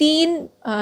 3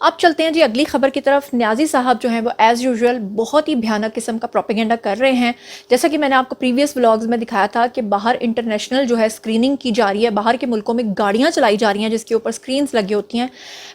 اب چلتے ہیں جی اگلی خبر کی طرف. نیازی صاحب جو ہیں وہ ایز یوزول بہت ہی بھیانک قسم کا پروپیگنڈا کر رہے ہیں. جیسا کہ میں نے آپ کو پریویس ولاگز میں دکھایا تھا کہ باہر انٹرنیشنل جو ہے اسکریننگ کی جا رہی ہے, باہر کے ملکوں میں گاڑیاں چلائی جا رہی ہیں جس کے اوپر اسکرینس لگی ہوتی ہیں,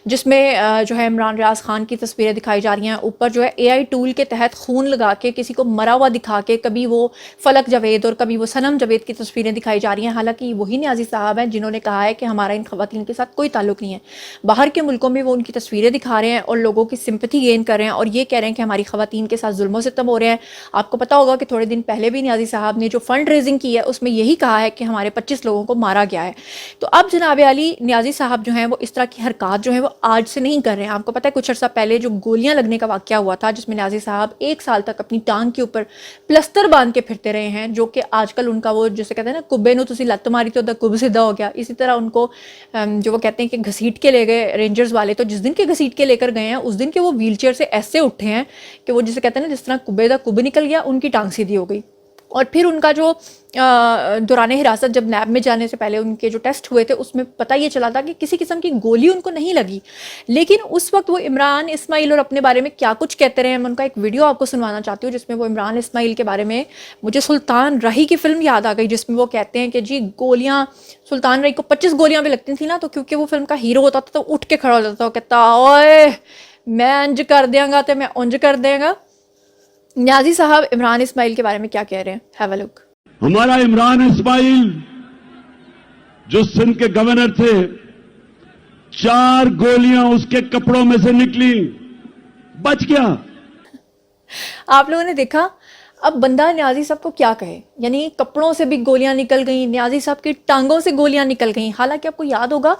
جس میں جو ہے عمران ریاض خان کی تصویریں دکھائی جا رہی ہیں. اوپر جو ہے اے آئی ٹول کے تحت خون لگا کے کسی کو مرا ہوا دکھا کے کبھی وہ فلک جاوید اور کبھی وہ صنم جاوید کی تصویریں دکھائی جا رہی ہیں. حالانکہ وہی نیازی صاحب ہیں جنہوں نے کہا ہے کہ ہمارا ان خواتین کے ساتھ کوئی تعلق نہیں ہے. باہر کے ملکوں میں وہ ان کی تصویریں دکھا رہے ہیں اور لوگوں کی سمپتھی گین کر رہے ہیں اور یہ کہہ رہے ہیں کہ ہماری خواتین کے ساتھ ظلم و ستم ہو رہے ہیں. آپ کو پتا ہوگا کہ تھوڑے دن پہلے بھی نیازی صاحب نے جو فنڈ ریزنگ کی ہے اس میں یہی کہا ہے کہ ہمارے 25 لوگوں کو مارا گیا ہے. تو اب جناب علی نیازی صاحب جو ہیں وہ اس طرح کی حرکات جو ہیں وہ آج سے نہیں کر رہے ہیں. آپ کو پتا ہے کچھ عرصہ پہلے جو گولیاں لگنے کا واقعہ ہوا تھا جس میں نیازی صاحب 1 سال تک اپنی ٹانگ کے اوپر پلستر باندھ کے پھرتے رہے ہیں, جو کہ آج کل ان کا وہ جسے کہتے ہیں نا کبے نو تسی لت ماری تو کب سیدھا ہو گیا, اسی طرح ان کو جو وہ کہتے ہیں کہ گھسیٹ کے لے گئے رینجرز والے. تو جس دن کے گھسیٹ کے لے کر گئے ہیں اس دن کے وہ ویل چیئر سے ایسے اٹھے ہیں کہ وہ جسے کہتے ہیں نا جس طرح کبے دا کب نکل گیا ان کی ٹانگ سیدھی ہو گئی. اور پھر ان کا جو دوران حراست جب نیب میں جانے سے پہلے ان کے جو ٹیسٹ ہوئے تھے اس میں پتہ یہ چلا تھا کہ کسی قسم کی گولی ان کو نہیں لگی. لیکن اس وقت وہ عمران اسماعیل اور اپنے بارے میں کیا کچھ کہتے رہے ہیں. میں ان کا ایک ویڈیو آپ کو سنوانا چاہتی ہوں جس میں وہ عمران اسماعیل کے بارے میں, مجھے سلطان رہی کی فلم یاد آ گئی جس میں وہ کہتے ہیں کہ جی گولیاں سلطان رہی کو 25 گولیاں بھی لگتی تھیں نا, تو کیونکہ وہ فلم کا ہیرو ہوتا تھا تو اٹھ کے کھڑا ہو جاتا تھا, وہ کہتا اوئے میں انج کر دیاں گا تو میں انج کر دیں گا. نیازی صاحب عمران اسماعیل کے بارے میں کیا کہہ رہے ہیں, ہیو اے لک. ہمارا عمران اسماعیل جو سندھ کے گورنر تھے, 4 گولیاں اس کے کپڑوں میں سے نکلی, بچ گیا. آپ لوگوں نے دیکھا اب بندہ نیازی صاحب کو کیا کہے, یعنی کپڑوں سے بھی گولیاں نکل گئیں, نیازی صاحب کی ٹانگوں سے گولیاں نکل گئیں. حالانکہ آپ کو یاد ہوگا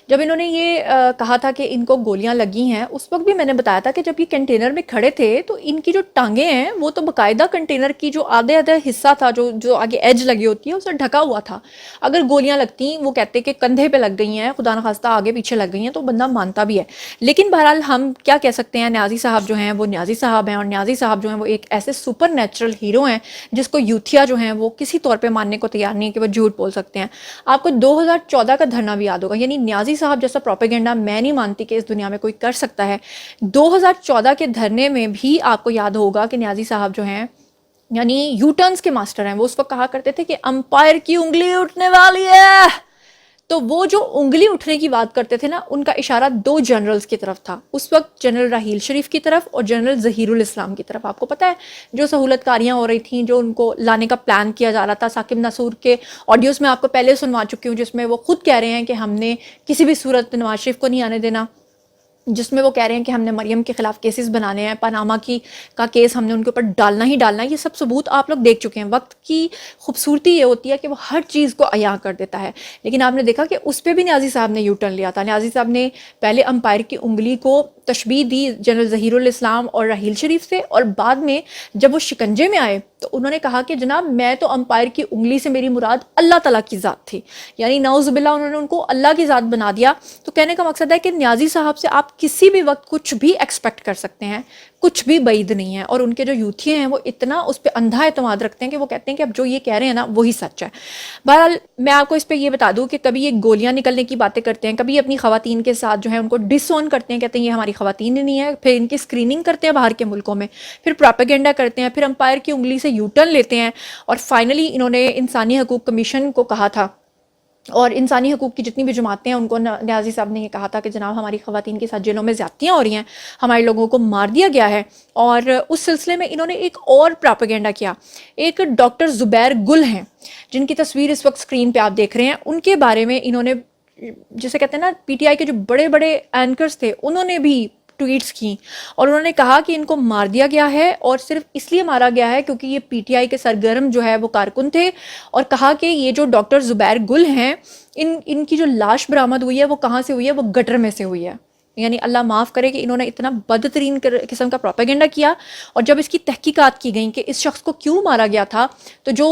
جب انہوں نے یہ کہا تھا کہ ان کو گولیاں لگی ہیں, اس وقت بھی میں نے بتایا تھا کہ جب یہ کنٹینر میں کھڑے تھے تو ان کی جو ٹانگیں ہیں وہ تو باقاعدہ کنٹینر کی جو آدھے حصہ تھا جو آگے ایج لگی ہوتی ہے اسے ڈھکا ہوا تھا. اگر گولیاں لگتی وہ کہتے کہ کندھے پہ لگ گئی ہیں, خدا نخواستہ آگے پیچھے لگ گئی ہیں, تو بندہ مانتا بھی ہے. لیکن بہرحال ہم کیا کہہ سکتے ہیں, نیازی صاحب جو ہیں وہ نیازی صاحب ہیں, اور نیازی صاحب جو ہیں وہ ایک ایسے سپر نیچرل ہیرو ہیں جس کو یوتھیا جو ہیں وہ کسی طور پہ ماننے کو تیار نہیں ہے کہ وہ جھوٹ بول سکتے ہیں. آپ کو 2014 کا دھرنا بھی یاد ہوگا, یعنی نیازی صاحب جیسا پروپیگنڈا میں نہیں مانتی کہ اس دنیا میں کوئی کر سکتا ہے. 2014 کے دھرنے میں بھی آپ کو یاد ہوگا کہ نیازی صاحب جو ہیں یعنی یو ٹرنز کے ماسٹر ہیں, وہ اس وقت کہا کرتے تھے کہ امپائر کی انگلی اٹھنے والی ہے. تو وہ جو انگلی اٹھنے کی بات کرتے تھے نا, ان کا اشارہ 2 جنرلز کی طرف تھا اس وقت, جنرل راحیل شریف کی طرف اور جنرل ظہیر الاسلام کی طرف. آپ کو پتہ ہے جو سہولت کاریاں ہو رہی تھیں, جو ان کو لانے کا پلان کیا جا رہا تھا. ثاقب ناصور کے آڈیوز میں آپ کو پہلے سنوا چکی ہوں جس میں وہ خود کہہ رہے ہیں کہ ہم نے کسی بھی صورت نواز شریف کو نہیں آنے دینا, جس میں وہ کہہ رہے ہیں کہ ہم نے مریم کے خلاف کیسز بنانے ہیں, پاناما کا کیس ہم نے ان کے اوپر ڈالنا ہی ڈالنا ہے. یہ سب ثبوت آپ لوگ دیکھ چکے ہیں. وقت کی خوبصورتی یہ ہوتی ہے کہ وہ ہر چیز کو عیاں کر دیتا ہے. لیکن آپ نے دیکھا کہ اس پہ بھی نیازی صاحب نے یو ٹرن لیا تھا. نیازی صاحب نے پہلے امپائر کی انگلی کو تشبیہ دی جنرل ظہیر الاسلام اور راحیل شریف سے, اور بعد میں جب وہ شکنجے میں آئے تو انہوں نے کہا کہ جناب میں تو امپائر کی انگلی سے میری مراد اللہ تعالیٰ کی ذات تھی, یعنی نعوذ باللہ انہوں نے ان کو اللہ کی ذات بنا دیا. تو کہنے کا مقصد ہے کہ نیازی صاحب سے آپ کسی بھی وقت کچھ بھی ایکسپیکٹ کر سکتے ہیں, کچھ بھی بعید نہیں ہے. اور ان کے جو یوتھیے ہیں وہ اتنا اس پہ اندھا اعتماد رکھتے ہیں کہ وہ کہتے ہیں کہ اب جو یہ کہہ رہے ہیں نا وہی سچ ہے. بہرحال میں آپ کو اس پہ یہ بتا دوں کہ کبھی یہ گولیاں نکلنے کی باتیں کرتے ہیں, کبھی اپنی خواتین کے ساتھ جو ہے ان کو ڈس اون کرتے ہیں, کہتے ہیں یہ ہماری خواتین ہی نہیں ہے, پھر ان کی اسکریننگ کرتے ہیں باہر کے ملکوں میں, پھر پروپیگنڈا کرتے ہیں, پھر امپائر کی انگلی سے یو ٹرن لیتے ہیں. اور فائنلی انہوں نے انسانی حقوق کمیشن کو کہا تھا, اور انسانی حقوق کی جتنی بھی جماعتیں ہیں ان کو نیازی صاحب نے یہ کہا تھا کہ جناب ہماری خواتین کے ساتھ جیلوں میں زیادتیاں ہو رہی ہیں, ہمارے لوگوں کو مار دیا گیا ہے. اور اس سلسلے میں انہوں نے ایک اور پروپیگنڈا کیا. ایک ڈاکٹر زبیر گل ہیں جن کی تصویر اس وقت اسکرین پہ آپ دیکھ رہے ہیں, ان کے بارے میں انہوں نے جسے کہتے ہیں نا پی ٹی آئی کے جو بڑے بڑے اینکرز تھے انہوں نے بھی ٹویٹس کی, اور انہوں نے کہا کہ ان کو مار دیا گیا ہے, اور صرف اس لیے مارا گیا ہے کیونکہ یہ پی ٹی آئی کے سرگرم جو ہے وہ کارکن تھے. اور کہا کہ یہ جو ڈاکٹر زبیر گل ہیں ان کی جو لاش برآمد ہوئی ہے وہ کہاں سے ہوئی ہے, وہ گٹر میں سے ہوئی ہے. یعنی اللہ معاف کرے کہ انہوں نے اتنا بدترین قسم کا پروپیگنڈا کیا. اور جب اس کی تحقیقات کی گئیں کہ اس شخص کو کیوں مارا گیا تھا, تو جو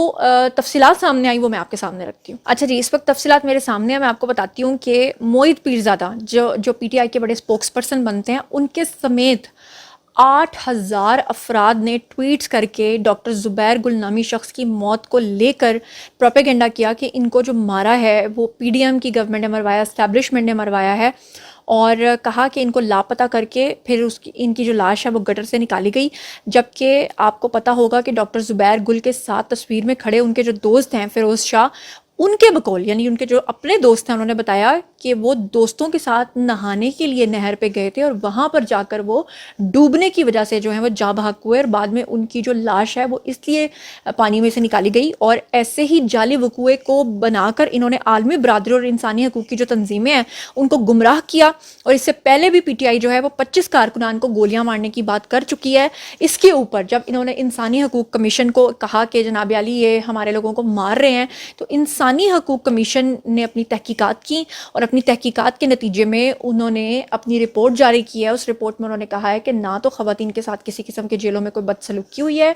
تفصیلات سامنے آئی وہ میں آپ کے سامنے رکھتی ہوں. اچھا جی, اس وقت تفصیلات میرے سامنے ہیں, میں آپ کو بتاتی ہوں کہ موعد پیرزادہ جو پی ٹی آئی کے بڑے اسپوکس پرسن بنتے ہیں, ان کے سمیت 8,000 افراد نے ٹویٹس کر کے ڈاکٹر زبیر گل نامی شخص کی موت کو لے کر پروپیگنڈا کیا کہ ان کو جو مارا ہے وہ پی ڈی ایم کی گورنمنٹ نے مروایا, اسٹیبلشمنٹ نے مروایا ہے. اور کہا کہ ان کو لاپتہ کر کے پھر ان کی جو لاش ہے وہ گٹر سے نکالی گئی، جبکہ آپ کو پتہ ہوگا کہ ڈاکٹر زبیر گل کے ساتھ تصویر میں کھڑے ان کے جو دوست ہیں فیروز شاہ، ان کے بقول یعنی ان کے جو اپنے دوست ہیں انہوں نے بتایا کہ وہ دوستوں کے ساتھ نہانے کے لیے نہر پہ گئے تھے اور وہاں پر جا کر وہ ڈوبنے کی وجہ سے جو ہے وہ جاں بحق ہوئے، اور بعد میں ان کی جو لاش ہے وہ اس لیے پانی میں سے نکالی گئی۔ اور ایسے ہی جعلی وقوعے کو بنا کر انہوں نے عالمی برادری اور انسانی حقوق کی جو تنظیمیں ہیں ان کو گمراہ کیا، اور اس سے پہلے بھی پی ٹی آئی جو ہے وہ 25 کارکنان کو گولیاں مارنے کی بات کر چکی ہے۔ اس کے اوپر جب انہوں نے انسانی حقوق کمیشن کو کہا کہ جناب عالی یہ ہمارے لوگوں کو مار رہے ہیں، تو انسانی حقوق کمیشن نے اپنی تحقیقات کی، اور اپنی تحقیقات کے نتیجے میں انہوں نے اپنی رپورٹ جاری کی ہے۔ اس رپورٹ میں انہوں نے کہا ہے کہ نہ تو خواتین کے ساتھ کسی قسم کے جیلوں میں کوئی بدسلوکی ہوئی ہے،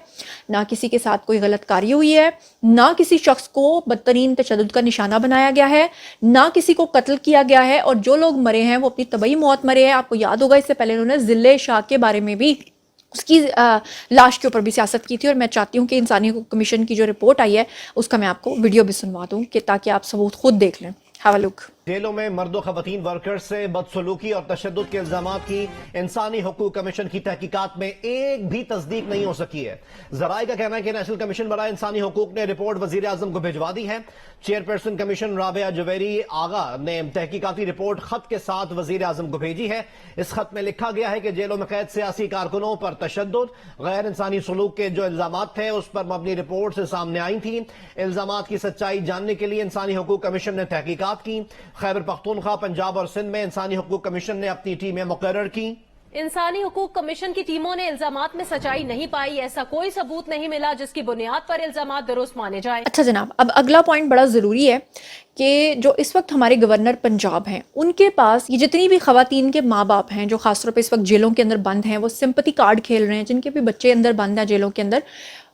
نہ کسی کے ساتھ کوئی غلط کاری ہوئی ہے، نہ کسی شخص کو بدترین تشدد کا نشانہ بنایا گیا ہے، نہ کسی کو قتل کیا گیا ہے، اور جو لوگ مرے ہیں وہ اپنی طبعی موت مرے ہیں۔ آپ کو یاد ہوگا اس سے پہلے انہوں نے ضلع شاہ کے بارے میں بھی اس کی لاش کے اوپر بھی سیاست کی تھی، اور میں چاہتی ہوں کہ انسانی حقوق کمیشن کی جو رپورٹ آئی ہے اس کا میں آپ کو ویڈیو بھی سنوا دوں کہ تاکہ آپ ثبوت خود دیکھ لیں۔ ہیو اے لک۔ جیلوں میں مرد و خواتین ورکرز سے بدسلوکی اور تشدد کے الزامات کی انسانی حقوق کمیشن کی تحقیقات میں ایک بھی تصدیق نہیں ہو سکی ہے۔ ذرائع کا کہنا ہے کہ نیشنل کمیشن برائے انسانی حقوق نے رپورٹ وزیر اعظم کو بھجوا دی ہے۔ چیئرپرسن کمیشن رابعہ جویری آغا نے تحقیقاتی رپورٹ خط کے ساتھ وزیر اعظم کو بھیجی ہے۔ اس خط میں لکھا گیا ہے کہ جیلوں میں قید سیاسی کارکنوں پر تشدد، غیر انسانی سلوک کے جو الزامات تھے اس پر مبنی رپورٹ سے سامنے آئی تھیں۔ الزامات کی سچائی جاننے کے لیے انسانی حقوق کمیشن نے تحقیقات کی۔ خیبر پختونخوا، پنجاب اور سندھ میں انسانی حقوق کمیشن نے اپنی ٹیمیں مقرر کی۔ انسانی حقوق کمیشن کی ٹیموں نے الزامات میں سچائی نہیں پائی، ایسا کوئی ثبوت نہیں ملا جس کی بنیاد پر الزامات درست مانے جائیں۔ اچھا جناب، اب اگلا پوائنٹ بڑا ضروری ہے کہ جو اس وقت ہمارے گورنر پنجاب ہیں ان کے پاس یہ جتنی بھی خواتین کے ماں باپ ہیں جو خاص طور پہ اس وقت جیلوں کے اندر بند ہیں، وہ سمپتی کارڈ کھیل رہے ہیں، جن کے بھی بچے اندر بند ہیں جیلوں کے اندر،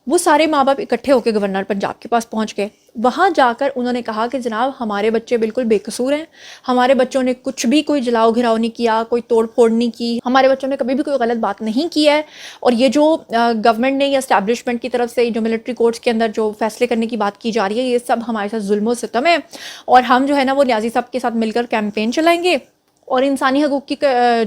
وہ سارے ماں باپ اکٹھے ہو کے گورنر پنجاب کے پاس پہنچ گئے۔ وہاں جا کر انہوں نے کہا کہ جناب ہمارے بچے بالکل بے قصور ہیں، ہمارے بچوں نے کچھ بھی کوئی جلاؤ گھراؤ نہیں کیا، کوئی توڑ پھوڑ نہیں کی، ہمارے بچوں نے کبھی بھی کوئی غلط بات نہیں کی ہے، اور یہ جو گورنمنٹ نے یا اسٹیبلشمنٹ کی طرف سے جو ملٹری کورٹس کے اندر جو فیصلے کرنے کی بات کی جا رہی ہے یہ سب ہمارے ساتھ ظلم و ستم ہے، اور ہم جو ہے نا وہ نیازی صاحب کے ساتھ مل کر کیمپین چلائیں گے، اور انسانی حقوق کی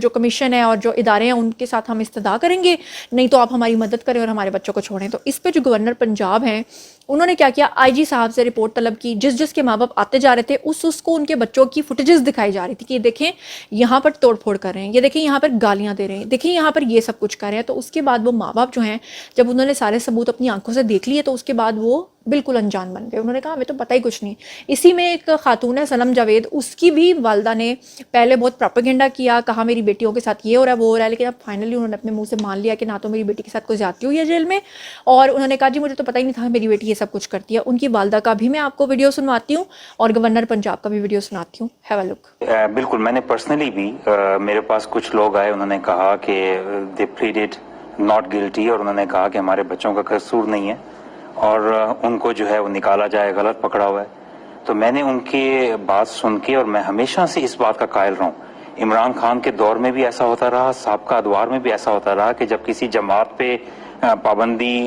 جو کمیشن ہے اور جو ادارے ہیں ان کے ساتھ ہم استدعا کریں گے، نہیں تو آپ ہماری مدد کریں اور ہمارے بچوں کو چھوڑیں۔ تو اس پہ جو گورنر پنجاب ہیں انہوں نے کیا کیا، آئی جی صاحب سے رپورٹ طلب کی، جس کے ماں باپ آتے جا رہے تھے اس کو ان کے بچوں کی فوٹیجز دکھائی جا رہی تھی کہ یہ دیکھیں یہاں پر توڑ پھوڑ کر رہے ہیں، یہ دیکھیں یہاں پر گالیاں دے رہے ہیں، دیکھیں یہاں پر یہ سب کچھ کر رہے ہیں۔ تو اس کے بعد وہ ماں باپ جو ہیں جب انہوں نے سارے ثبوت اپنی آنکھوں سے دیکھ لیے تو اس کے بعد وہ بالکل انجان بن گئے۔ انہوں نے کہا ہمیں تو پتہ ہی کچھ نہیں۔ اسی میں ایک خاتون ہے سنم جاوید، اس کی بھی والدہ نے پہلے بہت پروپیگنڈا کیا، کہا میری بیٹیوں کے ساتھ یہ ہو رہا ہے وہ ہو رہا ہے، لیکن اب فائنلی انہوں نے اپنے منہ سے مان لیا کہ نہ تو میری بیٹی کے ساتھ کوئی زیادتی ہوئی ہے جیل میں، اور انہوں نے کہا جی مجھے تو پتہ ہی نہیں تھا میری بیٹی یہ سب کچھ کرتی ہے۔ ان کی والدہ کا بھی میں آپ کو ویڈیو سنواتی ہوں اور گورنر پنجاب کا بھی ویڈیو سناتی ہوں۔ ہیو اے لک۔ بالکل، میں نے پرسنلی بھی میرے پاس کچھ لوگ آئے، انہوں نے کہا کہ دے پلیڈڈ ناٹ گلٹی، اور انہوں نے کہا کہ ہمارے بچوں کا قصور نہیں ہے اور ان کو جو ہے وہ نکالا جائے، غلط پکڑا ہوا ہے۔ تو میں نے ان کی بات سن کے، اور میں ہمیشہ سے اس بات کا قائل رہا ہوں، عمران خان کے دور میں بھی ایسا ہوتا رہا، سابقہ ادوار میں بھی ایسا ہوتا رہا کہ جب کسی جماعت پہ پابندی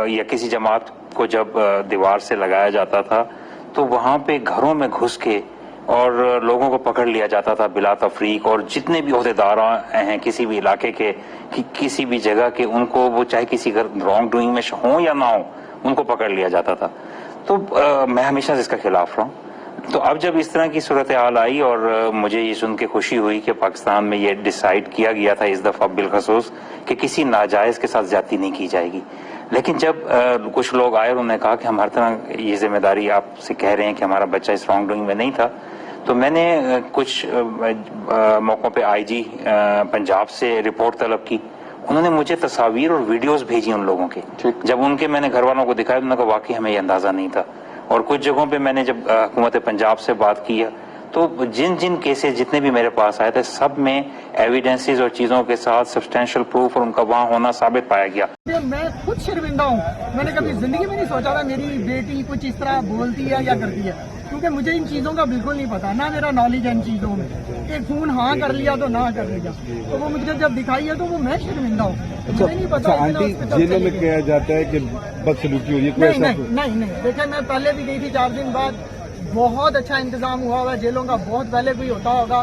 یا کسی جماعت کو جب دیوار سے لگایا جاتا تھا تو وہاں پہ گھروں میں گھس کے اور لوگوں کو پکڑ لیا جاتا تھا بلا تفریق، اور جتنے بھی عہدیدار ہیں کسی بھی علاقے کے، کسی بھی جگہ کے، ان کو وہ چاہے کسی رانگ ڈوئنگ میں ہوں یا نہ ہوں ان کو پکڑ لیا جاتا تھا۔ تو میں ہمیشہ سے اس کا خلاف رہا ہوں۔ تو اب جب اس طرح کی صورتحال آئی اور مجھے یہ سن کے خوشی ہوئی کہ پاکستان میں یہ ڈیسائیڈ کیا گیا تھا اس دفعہ بالخصوص کہ کسی ناجائز کے ساتھ زیادتی نہیں کی جائے گی، لیکن جب کچھ لوگ آئے اور انہوں نے کہا کہ ہم ہر طرح یہ ذمہ داری آپ سے کہہ رہے ہیں کہ ہمارا بچہ اس رانگ ڈوئنگ میں نہیں تھا، تو میں نے کچھ موقعوں پہ آئی جی پنجاب سے رپورٹ طلب کی۔ انہوں نے مجھے تصاویر اور ویڈیوز بھیجی ان لوگوں کے، جب ان کے میں نے گھر والوں کو دکھایا تو انہوں نے کہا واقعی ہمیں یہ اندازہ نہیں تھا۔ اور کچھ جگہوں پہ میں نے جب حکومت پنجاب سے بات کی تو جن کیسز جتنے بھی میرے پاس آئے تھے سب میں ایویڈنسز اور چیزوں کے ساتھ سبسٹینشیل پروف اور ان کا وہاں ہونا ثابت پایا گیا۔ میں خود شرمندہ ہوں، میں نے کبھی زندگی میں نہیں سوچا تھا میری بیٹی کچھ اس طرح بولتی ہے یا کرتی ہے، کیونکہ مجھے ان چیزوں کا بالکل نہیں پتا، نہ میرا نالج ہے ان چیزوں میں کہ فون ہاں کر لیا تو نہ کر لیا، تو وہ مجھے جب دکھائی ہے تو وہ میں شرمندہ ہوں۔ مجھے نہیں پتا جیلوں میں کہا جاتا ہے کہ بدسلوکی ہو رہی ہے، نہیں دیکھیں میں پہلے بھی گئی تھی 4 دن بعد، بہت اچھا انتظام ہوا ہوا ہے جیلوں کا، بہت پہلے بھی ہوتا ہوگا،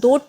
2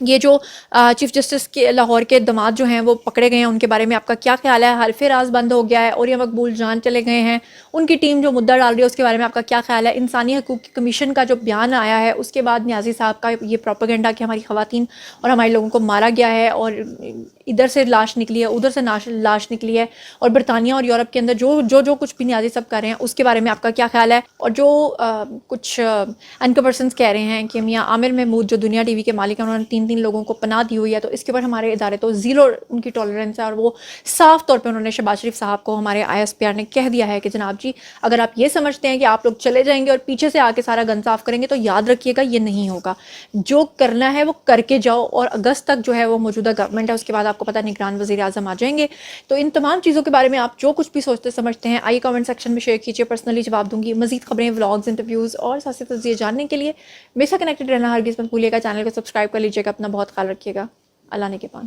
یہ جو چیف جسٹس کے لاہور کے داماد جو ہیں وہ پکڑے گئے ہیں ان کے بارے میں آپ کا کیا خیال ہے؟ حلف راز بند ہو گیا ہے اور یہ مقبول جان چلے گئے ہیں، ان کی ٹیم جو مدعا ڈال رہی ہے اس کے بارے میں آپ کا کیا خیال ہے؟ انسانی حقوق کی کمیشن کا جو بیان آیا ہے اس کے بعد نیازی صاحب کا یہ پروپیگنڈا کہ ہماری خواتین اور ہمارے لوگوں کو مارا گیا ہے اور ادھر سے لاش نکلی ہے ادھر سے لاش نکلی ہے، اور برطانیہ اور یورپ کے اندر جو کچھ بھی نیازی صاحب کر رہے ہیں اس کے بارے میں آپ کا کیا خیال ہے؟ اور جو کچھ اینکر پرسنز کہہ رہے ہیں کہ میاں عامر محمود جو دنیا ٹی وی کے مالک ہیں انہوں نے 3 لوگوں کو پناہ دی ہوئی ہے، تو اس کے اوپر ہمارے ادارے تو زیرو ان کی ٹالرنس ہے، اور وہ صاف طور پہ انہوں نے شہباز شریف صاحب کو ہمارے ISPR نے کہہ دیا ہے کہ جناب جی اگر آپ یہ سمجھتے ہیں کہ آپ لوگ چلے جائیں گے اور پیچھے سے آ کے سارا گن صاف کریں گے تو یاد رکھیے گا یہ نہیں ہوگا، جو کرنا ہے وہ کر کے جاؤ، اور اگست تک جو ہے وہ موجودہ گورنمنٹ ہے، اس کے بعد آپ کو پتہ نگران وزیر اعظم آ جائیں گے۔ تو ان تمام چیزوں کے بارے میں آپ جو کچھ بھی سوچتے سمجھتے ہیں آئیے کامنٹ سیکشن میں شیئر کیجیے، پرسنلی جواب دوں گی۔ مزید خبریں، ولاگز، انٹرویوز اور سیاسی تجزیے جاننے کے لیے میرے ساتھ کنیکٹڈ رہنا ہرگز مت بھولیے گا، چینل کو سبسکرائب کر لیجیے گا، اپنا بہت خیال رکھیے گا، اللہ نے کے پان۔